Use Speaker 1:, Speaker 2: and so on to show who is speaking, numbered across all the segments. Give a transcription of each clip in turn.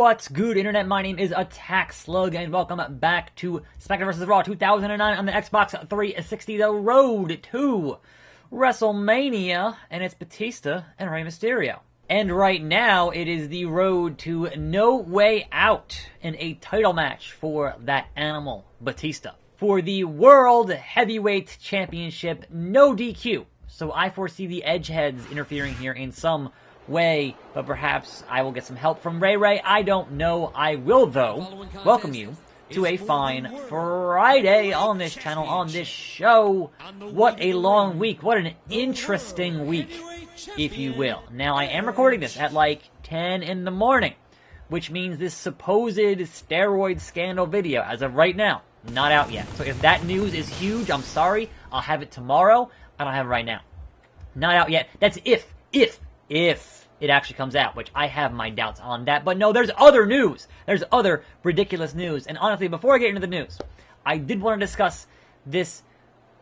Speaker 1: What's good, Internet? My name is Attack Slug, and welcome back to SmackDown vs. Raw 2009 on the Xbox 360, the road to WrestleMania, and it's Batista and Rey Mysterio. And right now, it is the road to No Way Out in a title match for that animal, Batista, for the World Heavyweight Championship, no DQ. So I foresee the Edgeheads interfering here in some way, but perhaps I will get some help from Ray. I don't know. I will, though, welcome you to a fine Friday on this channel, on this show. What a long week. What an interesting week, if you will. Now, I am recording this at like 10 in the morning, which means this supposed steroid scandal video, as of right now, not out yet. So if that news is huge, I'm sorry. I'll have it tomorrow. I don't have it right now. Not out yet. That's if it actually comes out, which I have my doubts on that. But no, there's other news. There's other ridiculous news. And honestly, before I get into the news, I did want to discuss this,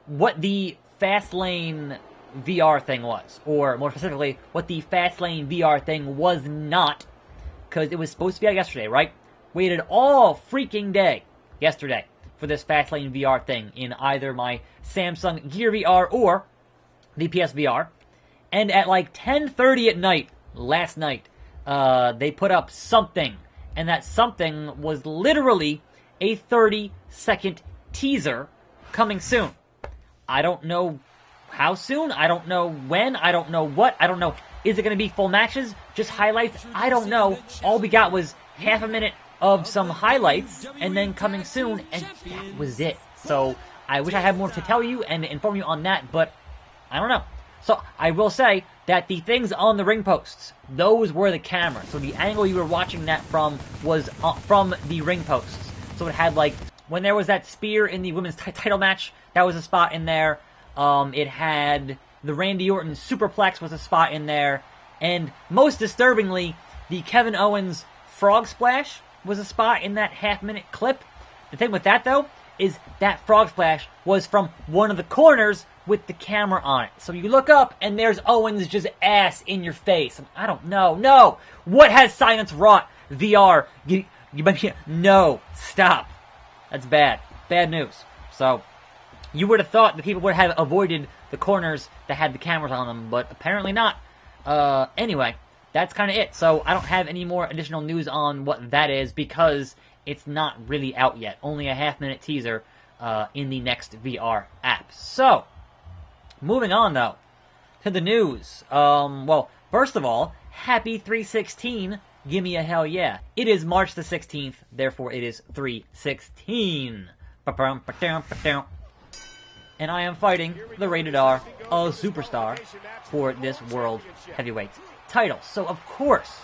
Speaker 1: what the Fastlane VR thing was. Or more specifically, what the Fastlane VR thing was not. Because it was supposed to be out yesterday, right? Waited all freaking day yesterday for this Fastlane VR thing in either my Samsung Gear VR or the PSVR. And at like 10:30 at night, last night, they put up something. And that something was literally a 30-second teaser coming soon. I don't know how soon. I don't know when. I don't know what. I don't know. Is it going to be full matches? Just highlights? I don't know. All we got was half a minute of some highlights and then coming soon. And that was it. So I wish I had more to tell you and inform you on that, but I don't know. So, I will say that the things on the ring posts, those were the cameras. So, the angle you were watching that from was from the ring posts. So, it had, like, when there was that spear in the women's title match, that was a spot in there. It had the Randy Orton superplex was a spot in there. And, most disturbingly, the Kevin Owens frog splash was a spot in that half-minute clip. The thing with that, though, is that frog splash was from one of the corners with the camera on it. So you look up, and there's Owens just ass in your face. And I don't know. No! What has science wrought? VR. No. Stop. That's bad. Bad news. So, you would have thought that people would have avoided the corners that had the cameras on them, but apparently not. Anyway, that's kind of it. So, I don't have any more additional news on what that is, because it's not really out yet. Only a half-minute teaser in the next VR app. So, moving on, though, to the news. Well, first of all, happy 3/16. Give me a hell yeah. It is March the 16th, therefore it is 3/16. And I am fighting the Rated R Superstar for this World Heavyweight title. So, of course,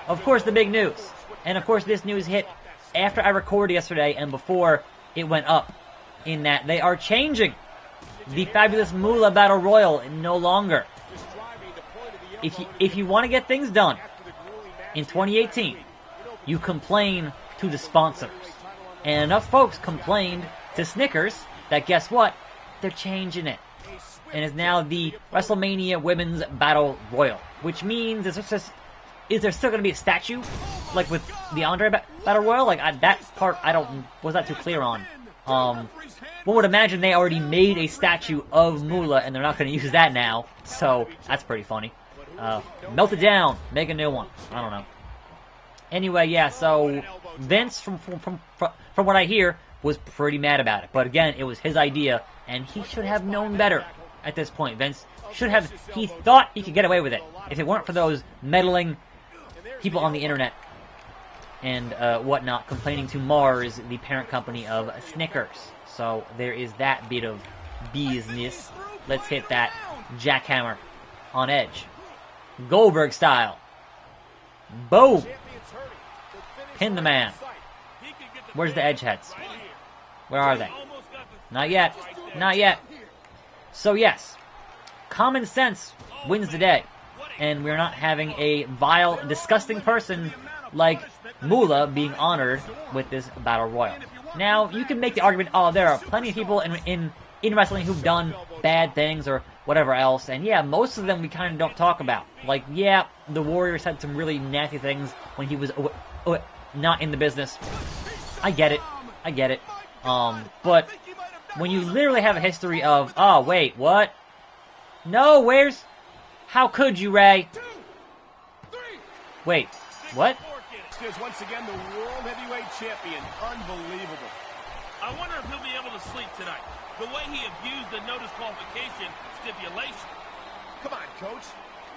Speaker 1: the big news. And, of course, this news hit after I recorded yesterday and before it went up, in that they are changing the Fabulous Moolah Battle Royal no longer. If you want to get things done in 2018, you complain to the sponsors. And enough folks complained to Snickers that, guess what? They're changing it. And it's now the WrestleMania Women's Battle Royal. Which means, is there still going to be a statue? Like with the Andre Battle Royal? Like, that part was not too clear on. One would imagine they already made a statue of Moolah, and they're not going to use that now. So, that's pretty funny. Melt it down. Make a new one. I don't know. Anyway, yeah, so Vince, from what I hear, was pretty mad about it. But again, it was his idea, and he should have known better at this point. Vince should have... He thought he could get away with it if it weren't for those meddling people on the internet and whatnot, complaining to Mars, the parent company of Snickers. So there is that bit of business. Let's hit that jackhammer on Edge. Goldberg style. Boom! Pin the man. Where's the Edgeheads? Where are they? Not yet. Not yet. So yes, common sense wins the day. And we're not having a vile, disgusting person like Moolah being honored with this Battle Royal. Now, you can make the argument, oh, there are plenty of people in wrestling who've done bad things or whatever else, and yeah, most of them we kind of don't talk about. Like, yeah, the Warrior said some really nasty things when he was not in the business. I get it. I get it. But when you literally have a history of, oh, wait, what? No, where's... How could you, Ray? Wait, what?
Speaker 2: Is once again the World Heavyweight Champion. Unbelievable.
Speaker 3: I wonder if he'll be able to sleep tonight. The way he abused the no disqualification stipulation.
Speaker 2: Come on, Coach.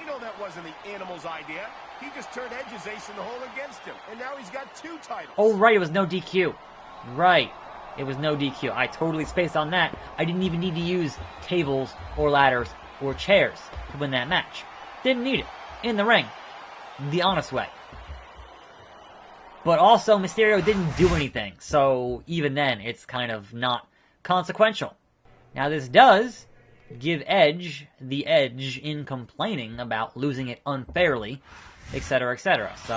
Speaker 2: You know that wasn't the Animal's idea. He just turned Edge's ace in the hole against him, and now he's got 2 titles.
Speaker 1: Oh, right, it was no DQ. Right, it was no DQ. I totally spaced on that. I didn't even need to use tables or ladders or chairs to win that match. Didn't need it. In the ring. The honest way. But also, Mysterio didn't do anything, so even then, it's kind of not consequential. Now, this does give Edge the edge in complaining about losing it unfairly, etc., etc. So,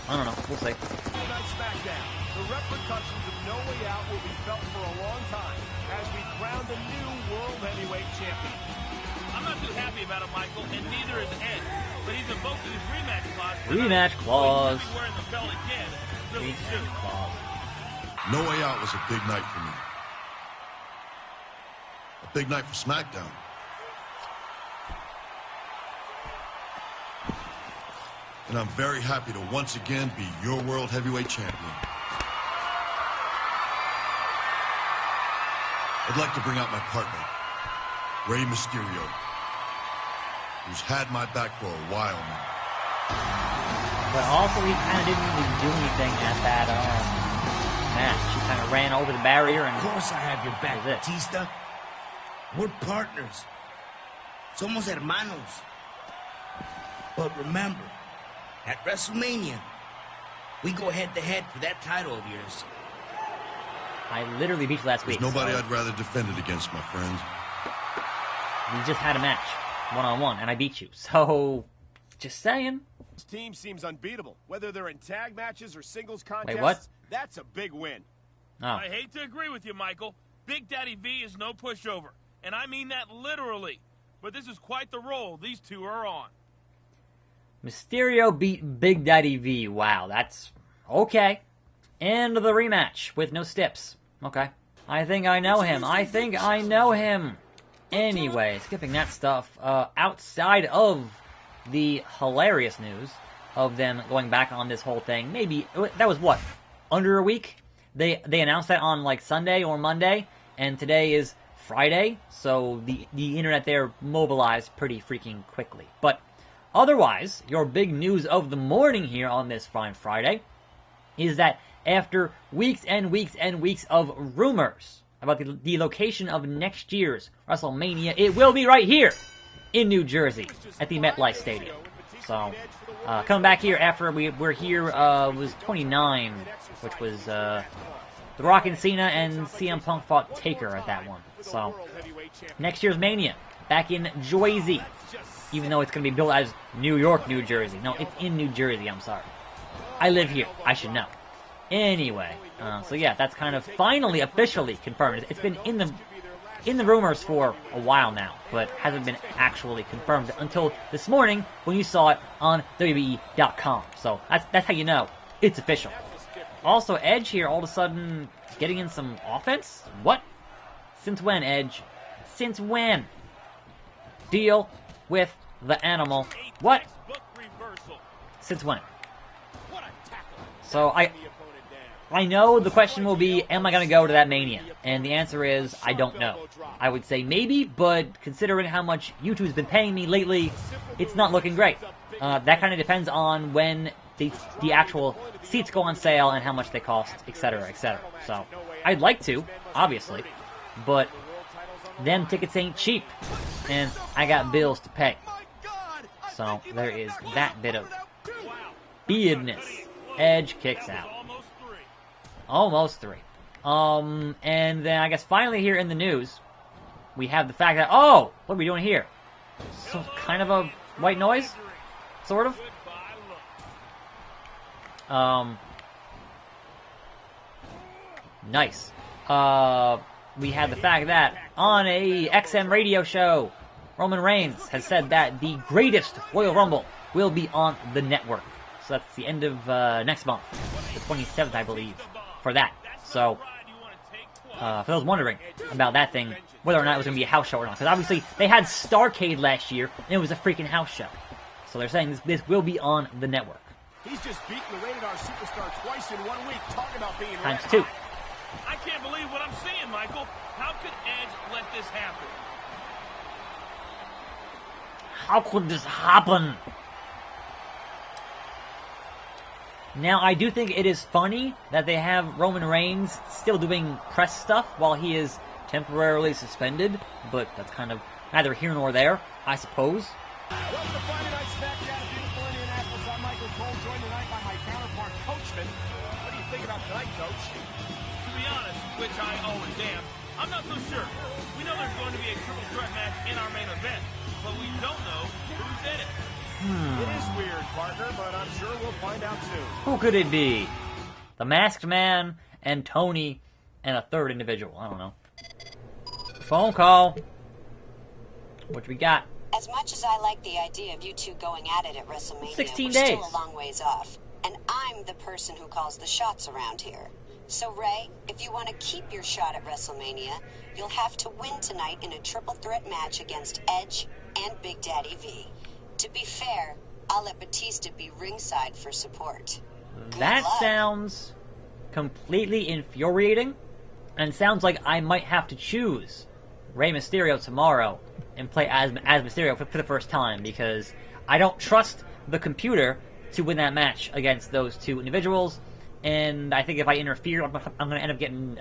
Speaker 1: I don't know. We'll see.
Speaker 2: SmackDown. The repercussions of No Way Out will be felt for a long time as we crown the new World Heavyweight Champion.
Speaker 3: I'm not too happy about it, Michael, and neither is Ed. But he's invoking his rematch clause.
Speaker 1: Rematch clause.
Speaker 3: So wearing the belt again. Really
Speaker 1: Rematch clause.
Speaker 4: No Way Out was a big night for me. A big night for SmackDown. And I'm very happy to once again be your World Heavyweight Champion. I'd like to bring out my partner, Rey Mysterio, who's had my back for a while now.
Speaker 1: But also, he kind of didn't even do anything at that match. He kind of ran over the barrier and...
Speaker 5: Of course I have your back, Batista. We're partners. Somos hermanos. But remember, at WrestleMania, we go head-to-head for that title of yours.
Speaker 1: I literally beat you last week.
Speaker 4: There's nobody I'd rather defend it against, my friend.
Speaker 1: We just had a match, one-on-one, and I beat you. So, just saying.
Speaker 2: This team seems unbeatable. Whether they're in tag matches or singles contests,
Speaker 1: Wait, what?
Speaker 2: That's a big win.
Speaker 1: Oh.
Speaker 3: I hate to agree with you, Michael. Big Daddy V is no pushover. And I mean that literally. But this is quite the role these two are on.
Speaker 1: Mysterio beat Big Daddy V. Wow, that's okay. End of the rematch with no steps. Okay. I think I know him. I think I know him. Anyway, skipping that stuff, outside of the hilarious news of them going back on this whole thing, maybe, that was what, under a week? They announced that on like Sunday or Monday, and today is Friday, so the internet there mobilized pretty freaking quickly. But otherwise, your big news of the morning here on this fine Friday is that after weeks and weeks and weeks of rumors about the location of next year's WrestleMania, it will be right here in New Jersey at the MetLife Stadium. So, coming back here after we're here was 29, which was The Rock and Cena and CM Punk fought Taker at that one. So, next year's Mania, back in Jersey, even though it's going to be built as New York, New Jersey. No, it's in New Jersey, I'm sorry. I live here, I should know. Anyway, so yeah, that's kind of finally officially confirmed. It's been in the rumors for a while now, but hasn't been actually confirmed until this morning when you saw it on WWE.com. So that's how you know it's official. Also, Edge here all of a sudden getting in some offense? What? Since when, Edge? Since when? Deal with the animal. What? Since when? So I know the question will be, am I going to go to that Mania? And the answer is, I don't know. I would say maybe, but considering how much YouTube's been paying me lately, it's not looking great. That kind of depends on when the actual seats go on sale and how much they cost, etc., etc. So, I'd like to, obviously, but them tickets ain't cheap, and I got bills to pay. So, there is that bit of business. Edge kicks out. Almost 3. And then I guess finally here in the news, we have the fact that, oh, what are we doing here? So kind of a white noise? Sort of? Nice. We had the fact that on a XM radio show, Roman Reigns has said that the greatest Royal Rumble will be on the network. So that's the end of next month. the 27th, I believe, for that. So, for those wondering about that thing, whether or not it was going to be a house show or not. Because obviously, they had Starrcade last year, and it was a freaking house show. So they're saying this will be on the network.
Speaker 2: He's just beaten the Rated R Superstar twice in 1 week. Talk about being
Speaker 1: Times
Speaker 2: red
Speaker 1: 2.
Speaker 2: hot.
Speaker 3: I can't believe what I'm seeing, Michael. How could Edge let this happen?
Speaker 1: How could this happen? Now, I do think it is funny that they have Roman Reigns still doing press stuff while he is temporarily suspended, but that's kind of neither here nor there, I suppose.
Speaker 2: Welcome to Friday Night SmackDown in beautiful Indianapolis. I'm Michael Cole, joined tonight by my counterpart, Coachman. What do you think about tonight, Coach?
Speaker 3: To be honest, which I always am, I'm not so sure. We know there's going to be a triple threat match in our main event, but we don't know who's in it.
Speaker 2: It is weird, partner, but I'm sure we'll find out soon.
Speaker 1: Who could it be? The Masked Man and Tony and a third individual. I don't know. Phone call. What we got?
Speaker 6: As much as I like the idea of you two going at it at WrestleMania,
Speaker 1: 16
Speaker 6: we're
Speaker 1: days.
Speaker 6: still a long ways off. And I'm the person who calls the shots around here. So, Ray, if you want to keep your shot at WrestleMania, you'll have to win tonight in a triple threat match against Edge and Big Daddy V. To be fair, I'll let Batista be ringside for support.
Speaker 1: That
Speaker 6: Good luck.
Speaker 1: sounds completely infuriating, and sounds like I might have to choose Rey Mysterio tomorrow and play as Mysterio for the first time, because I don't trust the computer to win that match against those two individuals, and I think if I interfere, I'm going to end up getting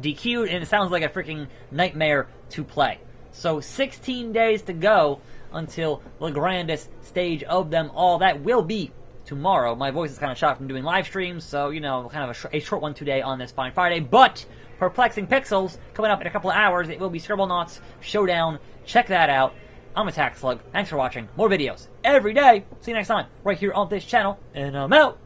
Speaker 1: DQ'd, and it sounds like a freaking nightmare to play. So 16 days to go until the grandest stage of them all. That will be tomorrow. My voice is kind of shot from doing live streams, so, you know, kind of a short one today on this fine Friday. But Perplexing Pixels coming up in a couple of hours. It will be Scribblenauts Showdown. Check that out. I'm Attack Slug. Thanks for watching. More videos every day. See you next time right here on this channel, and I'm out.